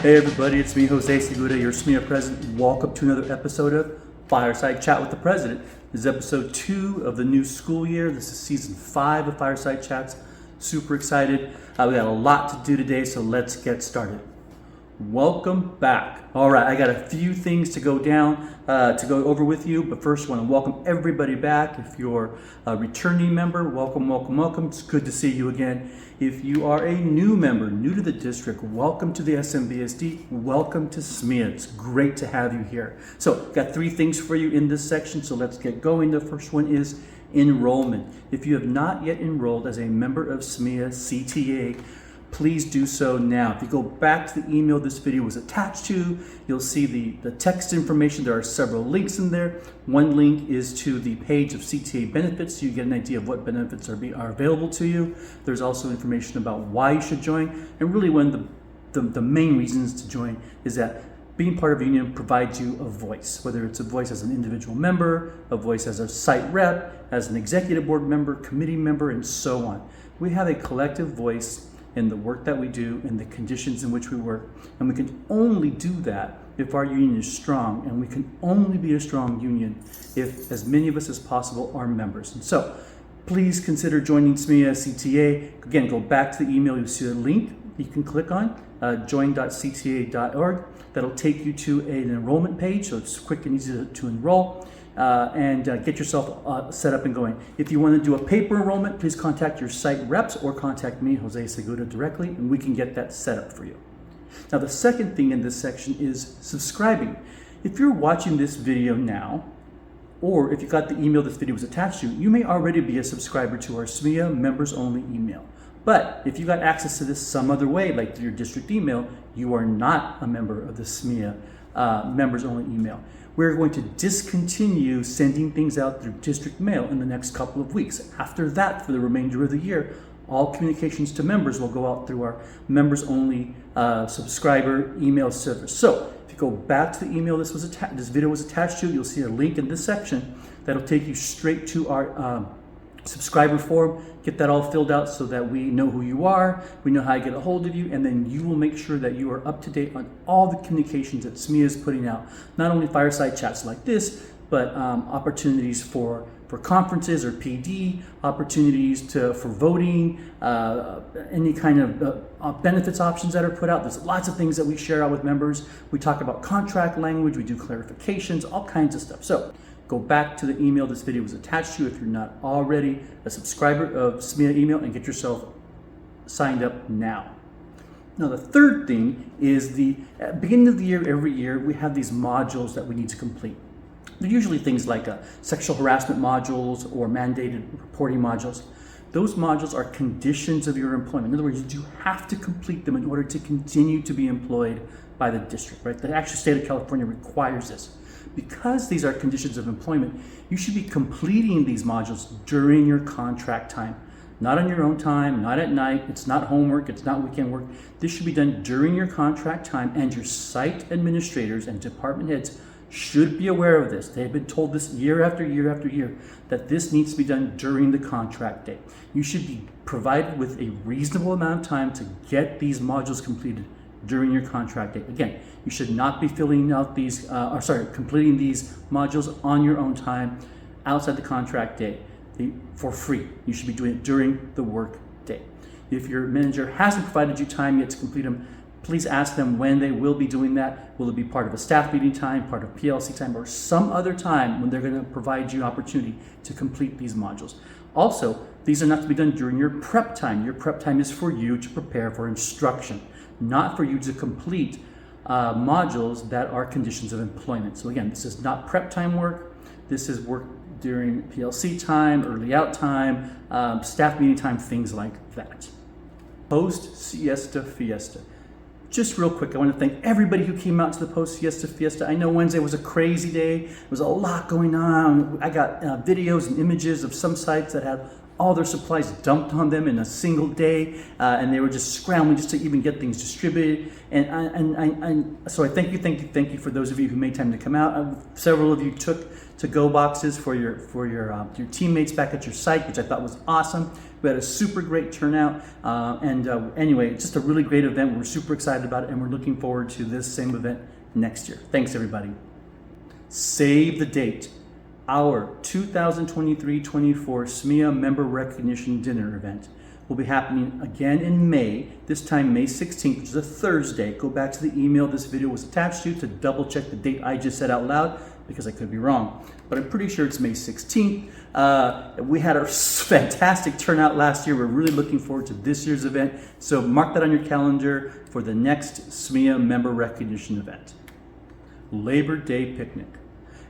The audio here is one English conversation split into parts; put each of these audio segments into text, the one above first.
Hey everybody, it's me, Jose Segura, your SMEA president. Welcome to another episode of Fireside Chat with the President. This is episode 2 of the new school year. This is season 5 of Fireside Chats. Super excited. We got a lot to do today, so let's get started. Welcome back. All right, I got a few things to go over with you, but first I want to welcome everybody back. If you're a returning member, welcome. It's good to see you again. If you are a new member, new to the district, welcome to the SMBSD, welcome to SMEA. It's great to have you here. So, got 3 things for you in this section, so let's get going. The first one is enrollment. If you have not yet enrolled as a member of SMEA CTA, please do so now. If you go back to the email this video was attached to, you'll see the text information. There are several links in there. One link is to the page of CTA benefits, so you get an idea of what benefits are available to you. There's also information about why you should join, and really one of the main reasons to join is that being part of a union provides you a voice, whether it's a voice as an individual member, a voice as a site rep, as an executive board member, committee member, and so on. We have a collective voice in the work that we do, in the conditions in which we work. And we can only do that if our union is strong, and we can only be a strong union if as many of us as possible are members. And so please consider joining SMEA CTA. Again, go back to the email, you'll see a link you can click on, join.cta.org. That'll take you to an enrollment page, so it's quick and easy to enroll. And get yourself set up and going. If you want to do a paper enrollment, please contact your site reps or contact me, Jose Segura, directly, and we can get that set up for you. Now, the second thing in this section is subscribing. If you're watching this video now, or if you got the email this video was attached to, you may already be a subscriber to our SMEA members only email. But if you got access to this some other way, like through your district email, you are not a member of the SMEA members only email. We're going to discontinue sending things out through district mail in the next couple of weeks. After that, for the remainder of the year, all communications to members will go out through our members only subscriber email service. So if you go back to the email this video was attached to, you'll see a link in this section that'll take you straight to our subscriber form. Get that all filled out so that we know who you are, we know how to get a hold of you, and then you will make sure that you are up to date on all the communications that SMEA is putting out. Not only fireside chats like this, but opportunities for conferences or PD, opportunities for voting, any kind of benefits options that are put out. There's lots of things that we share out with members. We talk about contract language, we do clarifications, all kinds of stuff. So go back to the email this video was attached to if you're not already a subscriber of SMEA email, and get yourself signed up now. Now, the third thing is at the beginning of the year, every year, we have these modules that we need to complete. They're usually things like sexual harassment modules or mandated reporting modules. Those modules are conditions of your employment. In other words, you have to complete them in order to continue to be employed by the district, right? The actual state of California requires this. Because these are conditions of employment, you should be completing these modules during your contract time. Not on your own time, not at night, it's not homework, it's not weekend work. This should be done during your contract time, and your site administrators and department heads should be aware of this. They've been told this year after year after year that this needs to be done during the contract day. You should be provided with a reasonable amount of time to get these modules completed during your contract date. Again, you should not be filling out completing these modules on your own time outside the contract day for free. You should be doing it during the work day. If your manager hasn't provided you time yet to complete them, please ask them when they will be doing that. Will it be part of a staff meeting time, part of PLC time, or some other time when they're going to provide you opportunity to complete these modules? Also, these are not to be done during your prep time. Your prep time is for you to prepare for instruction, not for you to complete modules that are conditions of employment. So again, this is not prep time work. This is work during PLC time, early out time, staff meeting time, things like that. Post Siesta Fiesta. Just real quick, I want to thank everybody who came out to the post Siesta Fiesta. I know Wednesday was a crazy day. There was a lot going on. I got videos and images of some sites that had all their supplies dumped on them in a single day, and they were just scrambling just to even get things distributed. So I thank you for those of you who made time to come out. Several of you took to-go boxes for your teammates back at your site, which I thought was awesome. We had a super great turnout, anyway, just a really great event. We're super excited about it, and we're looking forward to this same event next year. Thanks, everybody. Save the date. Our 2023-24 SMEA Member Recognition Dinner event will be happening again in May, this time May 16th, which is a Thursday. Go back to the email this video was attached to double check the date I just said out loud, because I could be wrong. But I'm pretty sure it's May 16th. We had a fantastic turnout last year. We're really looking forward to this year's event. So mark that on your calendar for the next SMEA Member Recognition event. Labor Day Picnic.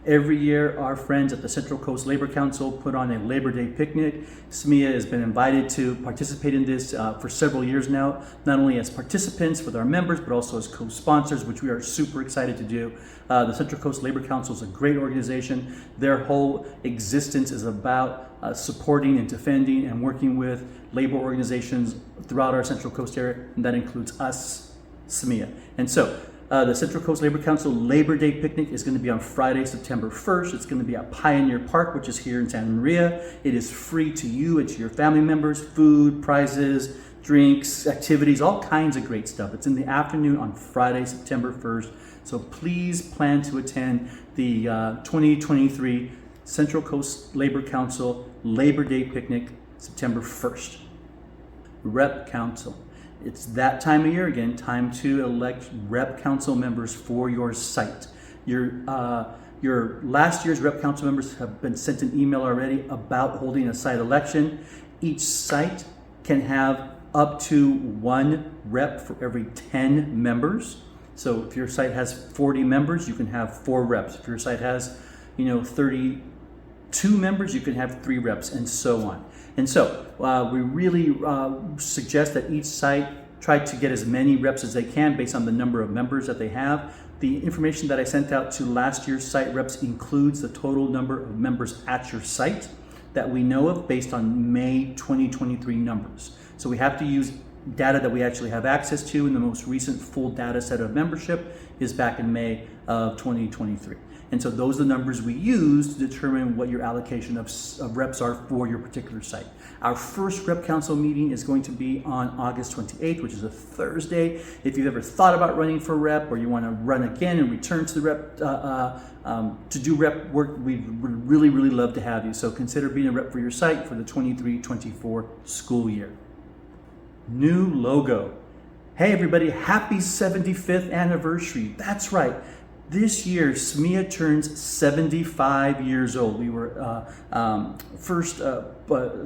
Every year, our friends at the Central Coast Labor Council put on a Labor Day picnic. SMEA has been invited to participate in this for several years now, not only as participants with our members, but also as co-sponsors, which we are super excited to do. The Central Coast Labor Council is a great organization. Their whole existence is about supporting and defending and working with labor organizations throughout our Central Coast area, and that includes us, SMEA. And so, the Central Coast Labor Council Labor Day Picnic is going to be on Friday, September 1st. It's going to be at Pioneer Park, which is here in Santa Maria. It is free to you and to your family members. Food, prizes, drinks, activities, all kinds of great stuff. It's in the afternoon on Friday, September 1st. So please plan to attend the 2023 Central Coast Labor Council Labor Day Picnic, September 1st. Rep Council. It's that time of year again, time to elect Rep Council members for your site. Your last year's Rep Council members have been sent an email already about holding a site election. Each site can have up to one rep for every 10 members. So if your site has 40 members, you can have 4 reps. If your site has, 32 members, you can have 3 reps, and so on. And so we really suggest that each site try to get as many reps as they can based on the number of members that they have. The information that I sent out to last year's site reps includes the total number of members at your site that we know of based on May 2023 numbers. So we have to use data that we actually have access to, and the most recent full data set of membership is back in May of 2023. And so those are the numbers we use to determine what your allocation of reps are for your particular site. Our first Rep Council meeting is going to be on August 28th, which is a Thursday. If you've ever thought about running for rep, or you want to run again and return to the rep to do rep work, we would really, really love to have you. So consider being a rep for your site for the 23-24 school year. New logo. Hey everybody, happy 75th anniversary. That's right. This year, SMEA turns 75 years old. We were first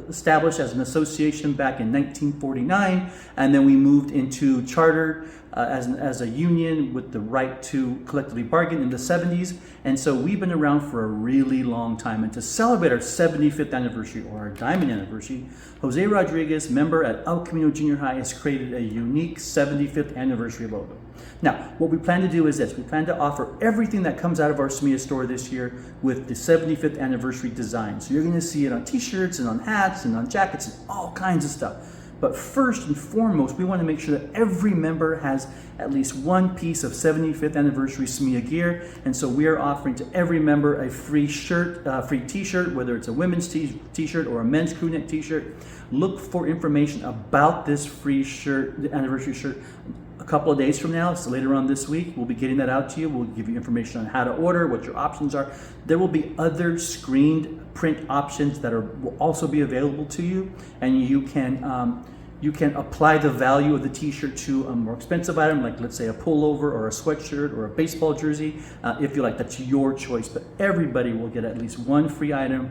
established as an association back in 1949, and then we moved into charter as a union with the right to collectively bargain in the 70s. And so we've been around for a really long time. And to celebrate our 75th anniversary, or our diamond anniversary, Jose Rodriguez, member at El Camino Junior High, has created a unique 75th anniversary logo. Now, what we plan to do is this. We plan to offer everything that comes out of our SMEA store this year with the 75th anniversary design. So you're going to see it on t-shirts and on hats and on jackets and all kinds of stuff. But first and foremost, we want to make sure that every member has at least one piece of 75th anniversary SMEA gear. And so we are offering to every member a free shirt, free t-shirt, whether it's a women's t-shirt or a men's crew neck t-shirt. Look for information about this free shirt, the anniversary shirt, a couple of days from now. So later on this week, we'll be getting that out to you. We'll give you information on how to order, what your options are. There will be other screened print options that will also be available to you, and you can apply the value of the t-shirt to a more expensive item, like let's say a pullover or a sweatshirt or a baseball jersey, if you like. That's your choice, but everybody will get at least one free item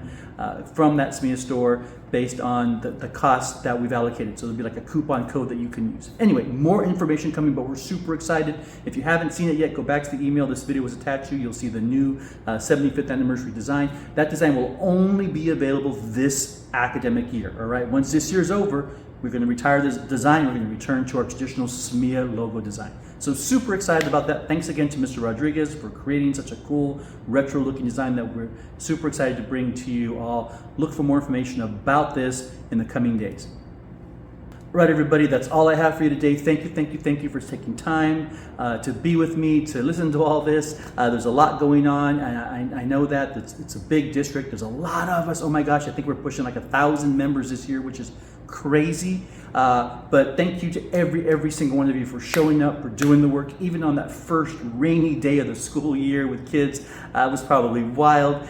from that SMEA store based on the cost that we've allocated. So there'll be like a coupon code that you can use. Anyway, more information coming, but we're super excited. If you haven't seen it yet, go back to the email this video was attached to. You'll see the new 75th anniversary design. That design will only be available this academic year, all right? Once this year's over, we're going to retire this design. We're going to return to our traditional SMEA logo design. So super excited about that. Thanks again to Mr. Rodriguez for creating such a cool retro looking design that we're super excited to bring to you all. Look for more information about this in the coming days. Right, everybody, that's all I have for you today. Thank you for taking time to be with me, to listen to all this. There's a lot going on, and I know that it's a big district. There's a lot of us. Oh my gosh, I think we're pushing like 1,000 members this year, which is crazy. But thank you to every single one of you for showing up, for doing the work, even on that first rainy day of the school year with kids. It was probably wild.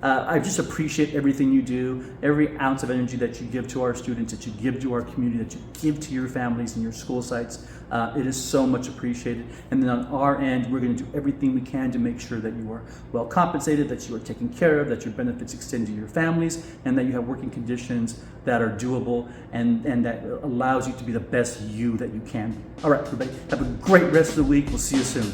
I just appreciate everything you do, every ounce of energy that you give to our students, that you give to our community, that you give to your families and your school sites. It is so much appreciated. And then on our end, we're going to do everything we can to make sure that you are well compensated, that you are taken care of, that your benefits extend to your families, and that you have working conditions that are doable and that allows you to be the best you that you can be. All right, everybody, have a great rest of the week. We'll see you soon.